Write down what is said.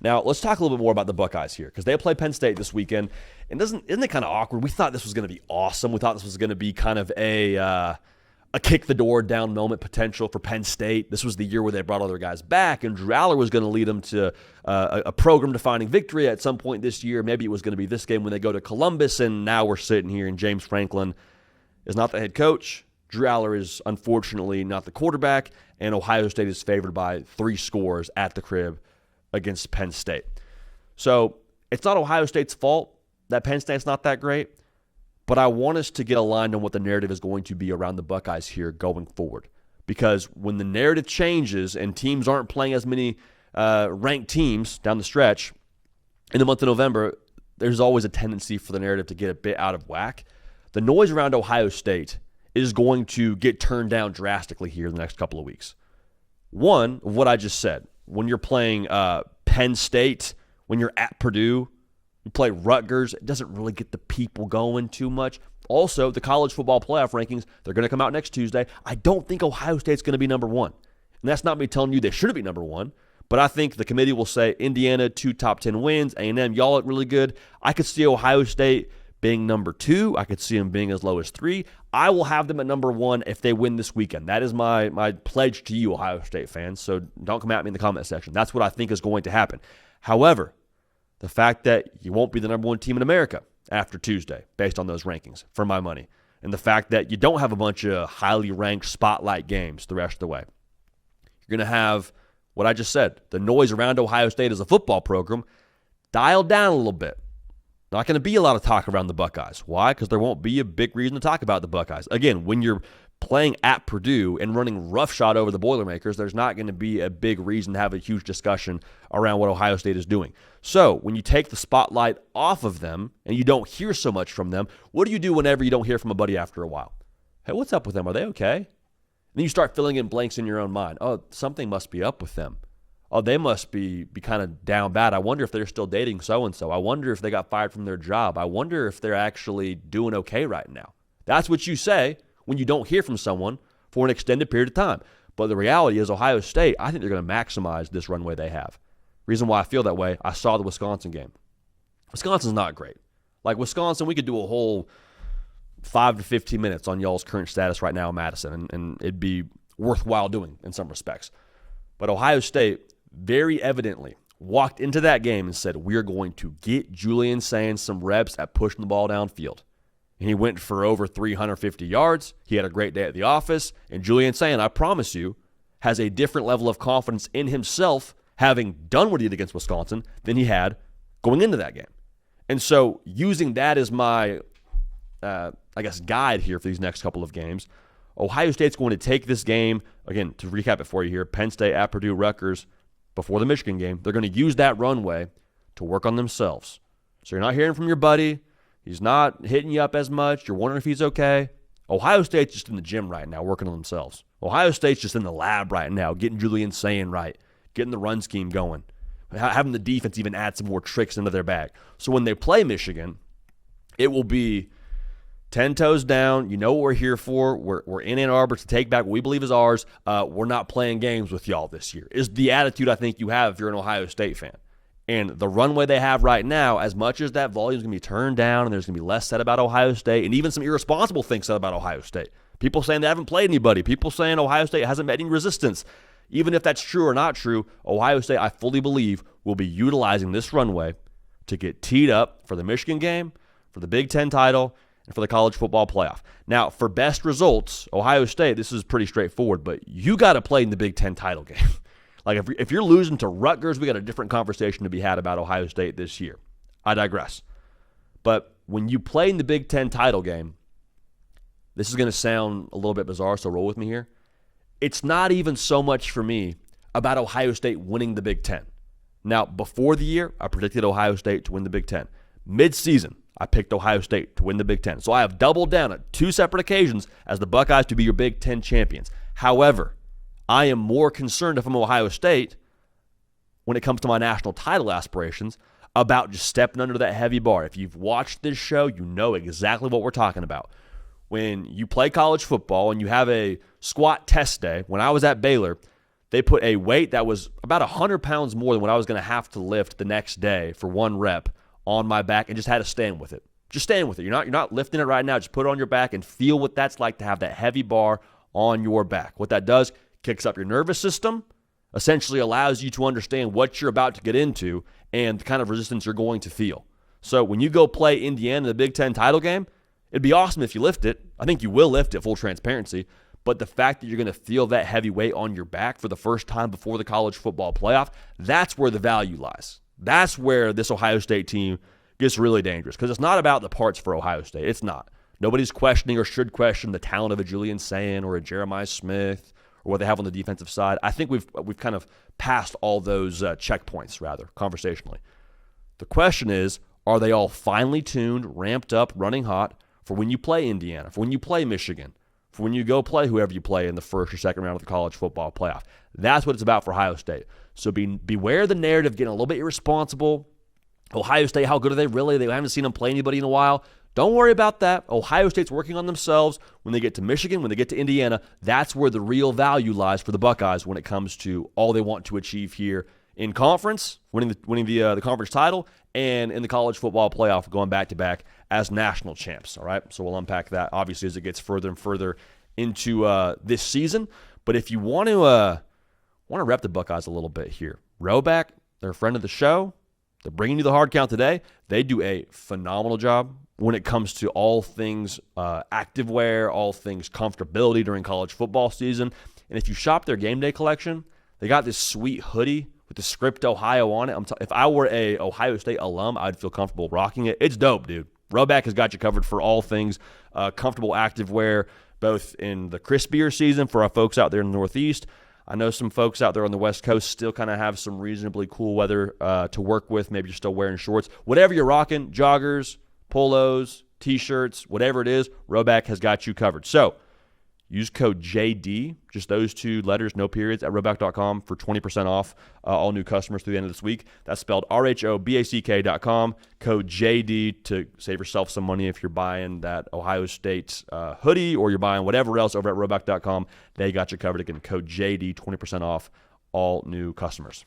Now, let's talk a little bit more about the Buckeyes here because they play Penn State this weekend. And isn't it kind of awkward? We thought this was going to be awesome. We thought this was going to be kind of a kick the door down moment potential for Penn State. This was the year where they brought all their guys back, and Drew Aller was going to lead them to a program-defining victory at some point this year. Maybe it was going to be this game when they go to Columbus, and now we're sitting here, and James Franklin is not the head coach. Drew Aller is unfortunately not the quarterback, and Ohio State is favored by 3 scores at the crib against Penn State. So it's not Ohio State's fault that Penn State's not that great, but I want us to get aligned on what the narrative is going to be around the Buckeyes here going forward. Because when the narrative changes and teams aren't playing as many ranked teams down the stretch in the month of November, there's always a tendency for the narrative to get a bit out of whack. The noise around Ohio State is going to get turned down drastically here in the next couple of weeks. One, of what I just said, when you're playing Penn State, when you're at Purdue, you play Rutgers, it doesn't really get the people going too much. Also, the college football playoff rankings, they're going to come out next Tuesday. I don't think Ohio State's going to be number 1. And that's not me telling you they shouldn't be number 1, but I think the committee will say Indiana, 2 top 10 wins, A&M, y'all look really good. I could see Ohio State being number 2. I could see them being as low as 3. I will have them at number 1 if they win this weekend. That is my pledge to you, Ohio State fans, so don't come at me in the comment section. That's what I think is going to happen. However, the fact that you won't be the number 1 team in America after Tuesday, based on those rankings, for my money, and the fact that you don't have a bunch of highly ranked spotlight games the rest of the way, you're going to have what I just said, the noise around Ohio State as a football program dialed down a little bit. Not going to be a lot of talk around the Buckeyes. Why? Because there won't be a big reason to talk about the Buckeyes. Again, when you're playing at Purdue and running roughshod over the Boilermakers, there's not going to be a big reason to have a huge discussion around what Ohio State is doing. So when you take the spotlight off of them and you don't hear so much from them, what do you do whenever you don't hear from a buddy after a while? Hey, what's up with them? Are they okay? And then you start filling in blanks in your own mind. Oh, something must be up with them. Oh, they must be kind of down bad. I wonder if they're still dating so-and-so. I wonder if they got fired from their job. I wonder if they're actually doing okay right now. That's what you say when you don't hear from someone for an extended period of time. But the reality is Ohio State, I think they're going to maximize this runway they have. Reason why I feel that way, I saw the Wisconsin game. Wisconsin's not great. Like Wisconsin, we could do a whole 5 to 15 minutes on y'all's current status right now in Madison, and it'd be worthwhile doing in some respects. But Ohio State very evidently walked into that game and said, we're going to get Julian Sayin some reps at pushing the ball downfield. And he went for over 350 yards. He had a great day at the office. And Julian Sayin, I promise you, has a different level of confidence in himself having done what he did against Wisconsin than he had going into that game. And so using that as my, guide here for these next couple of games, Ohio State's going to take this game, again, to recap it for you here, Penn State at Purdue, Rutgers, before the Michigan game. They're going to use that runway to work on themselves. So you're not hearing from your buddy. He's not hitting you up as much. You're wondering if he's okay. Ohio State's just in the gym right now working on themselves. Ohio State's just in the lab right now, getting Julian Sayin right, getting the run scheme going, having the defense even add some more tricks into their bag. So when they play Michigan, it will be 10 toes down. You know what we're here for. We're in Ann Arbor to take back what we believe is ours. We're not playing games with y'all this year, is the attitude I think you have if you're an Ohio State fan. And the runway they have right now, as much as that volume is going to be turned down and there's going to be less said about Ohio State and even some irresponsible things said about Ohio State. People saying they haven't played anybody. People saying Ohio State hasn't met any resistance. Even if that's true or not true, Ohio State, I fully believe, will be utilizing this runway to get teed up for the Michigan game, for the Big Ten title, and for the college football playoff. Now, for best results, Ohio State, this is pretty straightforward, but you got to play in the Big Ten title game. Like, if you're losing to Rutgers, we got a different conversation to be had about Ohio State this year. I digress. But when you play in the Big Ten title game, this is going to sound a little bit bizarre, so roll with me here. It's not even so much for me about Ohio State winning the Big Ten. Now, before the year, I predicted Ohio State to win the Big Ten. Mid-season, I picked Ohio State to win the Big Ten. So I have doubled down at 2 separate occasions as the Buckeyes to be your Big Ten champions. However, I am more concerned if I'm Ohio State when it comes to my national title aspirations about just stepping under that heavy bar. If you've watched this show, you know exactly what we're talking about. When you play college football and you have a squat test day, when I was at Baylor, They put a weight that was about 100 pounds more than what I was going to have to lift the next day for one rep on my back, and just had to stand with it. Just stand with it. You're not lifting it right now. Just put it on your back and feel what that's like to have that heavy bar on your back. What that does, kicks up your nervous system, essentially allows you to understand what you're about to get into and the kind of resistance you're going to feel. So when you go play Indiana in the Big Ten title game, it'd be awesome if you lift it. I think you will lift it, full transparency. But the fact that you're going to feel that heavy weight on your back for the first time before the college football playoff, that's where the value lies. That's where this Ohio State team gets really dangerous, because it's not about the parts for Ohio State. It's not. Nobody's questioning or should question the talent of a Julian Sayin or a Jeremiah Smith or what they have on the defensive side. I think we've kind of passed all those checkpoints, rather, conversationally. The question is, are they all finely tuned, ramped up, running hot for when you play Indiana, for when you play Michigan, for when you go play whoever you play in the first or second round of the college football playoff? That's what it's about for Ohio State. So beware the narrative getting a little bit irresponsible. Ohio State, how good are they really? They haven't seen them play anybody in a while. Don't worry about that. Ohio State's working on themselves. When they get to Michigan, when they get to Indiana, that's where the real value lies for the Buckeyes when it comes to all they want to achieve here in conference, winning the conference title, and in the college football playoff, going back-to-back as national champs. All right, so we'll unpack that, obviously, as it gets further and further into this season. But if you want to rep the Buckeyes a little bit here, Roback, they're a friend of the show. They're bringing you the hard count today. They do a phenomenal job when it comes to all things activewear, all things comfortability during college football season. And if you shop their game day collection, they got this sweet hoodie with the script Ohio on it. If I were a Ohio State alum, I'd feel comfortable rocking it. It's dope, dude. Roback has got you covered for all things comfortable activewear, both in the crispier season for our folks out there in the Northeast. I know some folks out there on the West Coast still kind of have some reasonably cool weather to work with. Maybe you're still wearing shorts. Whatever you're rocking, joggers, polos, T-shirts, whatever it is, Roback has got you covered. So use code JD, just those two letters, no periods, at roback.com for 20% off all new customers through the end of this week. That's spelled RHOBACK.com, code JD to save yourself some money if you're buying that Ohio State hoodie or you're buying whatever else over at roback.com. They got you covered. Again, code JD, 20% off all new customers.